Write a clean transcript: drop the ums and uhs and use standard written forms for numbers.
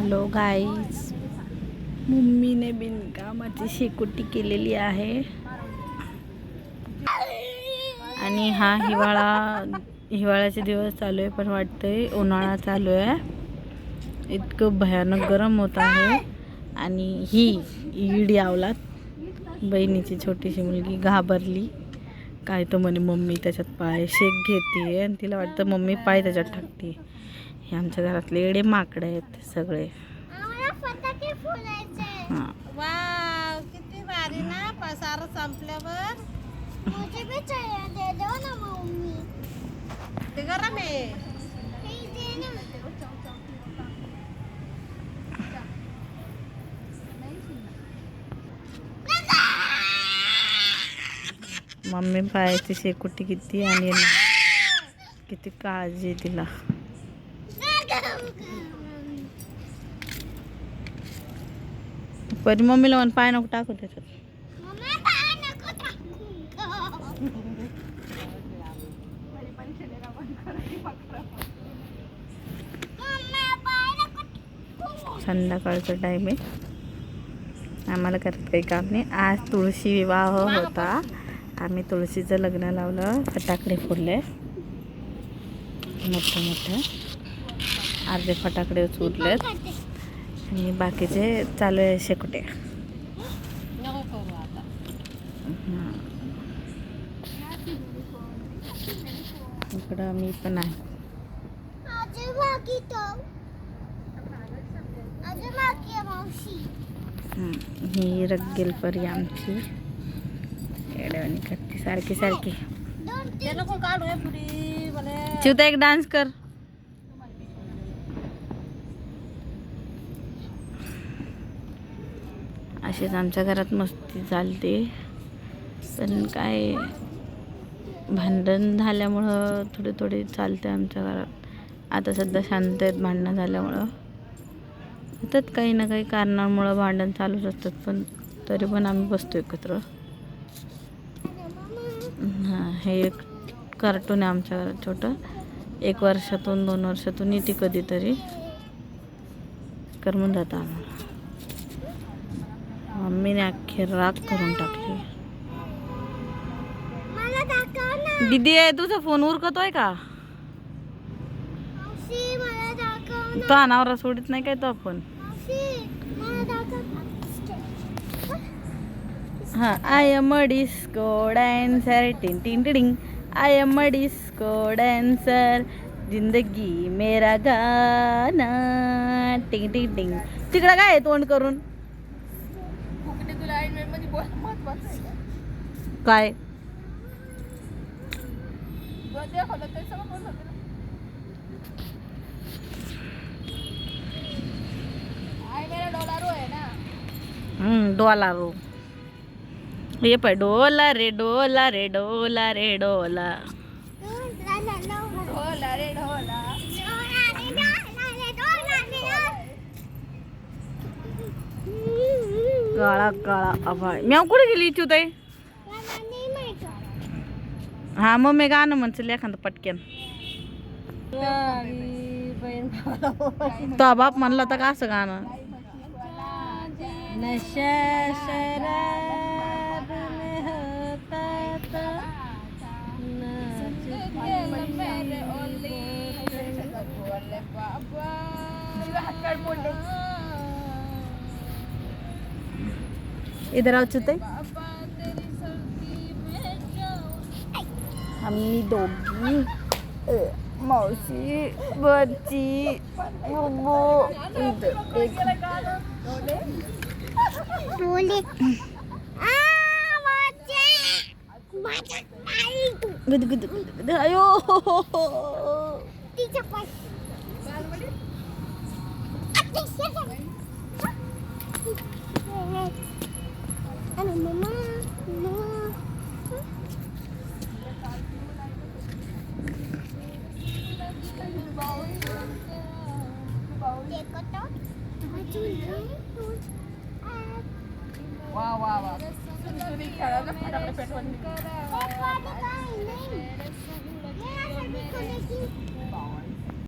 Hello guys, मम्मीने बिनकामाची शेकोटी केलेली आहे आणि हा हिवाळ्याचे दिवस चालू आहे, पण वाटतंय उन्हाळा चालू आहे. इतकं भयानक गरम होत आहे. आणि ही ईडी आवलात बहिणीची छोटीशी मुलगी घाबरली. काय तो म्हणे मम्मी त्याच्यात पाय शेक घेते आणि तिला वाटतं मम्मी पाय त्याच्यात टाकते. हे आमच्या घरातले एडे माकडे आहेत सगळे. वाव, किती भारी ना. पसार संपल्यावर मुझे भी चाहिए, दे दो ना मम्मी. ते गरम आहे. मम्मी पायाची शेकोटी किती आणि किती काळजी तिला. पण मम्मीला म्हण पाय नको टाकू त्याच्यात. संध्याकाळचा टाइम आहे, आम्हाला करत काही काम नाही. आज तुळशी विवाह होता, आम्ही तुळशीचं लग्न लावलं. फटाकडे फोडले मोठे मोठे, अर्धे फटाकडे उचललेत आणि बाकीचे चालू आहे शेकोटे. इकडं मी पण आहे. ही रग्गेल परी आमची येड्यावानी करते सारखी सारखी. चिवता एक डान्स कर. अशीच आमच्या घरात मस्ती चालते, पण काय भांडण झाल्यामुळं थोडी थोडी चालते आमच्या घरात. आता सध्या शांत आहेत भांडणं झाल्यामुळं. होतात काही ना काही कारणामुळं भांडण चालूच असतात, पण तरी पण आम्ही बसतो एकत्र. हां, हे एक कार्टून आहे आमच्या घरात छोटं. 1 वर्षातून 2 वर्षातून येते कधीतरी, करमून जातं आम्हाला. मम्मीने अख्खी राग करून टाकली. दीदी आहे, तुझा फोन उरकतोय का? तो अनावरा सोडित नाही काय तो फोन. हां, I am a disco dancer, टिंग टिंग टिंग. I am a disco dancer, जिंदगी मेरा गाना, टिंग टिंग टिंग. तिकडं काय आहे तोंड करून? काय डोलारो. ये पाय, डोला रे डोला रे डोला रे डोला. काळा काळा आभाळ. म्याव कुठे गेली इच्छुताई? हा, मग मी गाणं म्हणचल एखादं पटक्यान. तो बाप म्हणला तर का असं गाणं? नशा शराब में होता था, इधर आओ चुते. आम्ही दोघी, मावशी, बच्ची, बुब्बू, अयो वा वा वा. खेळायला फटाफट पेटवून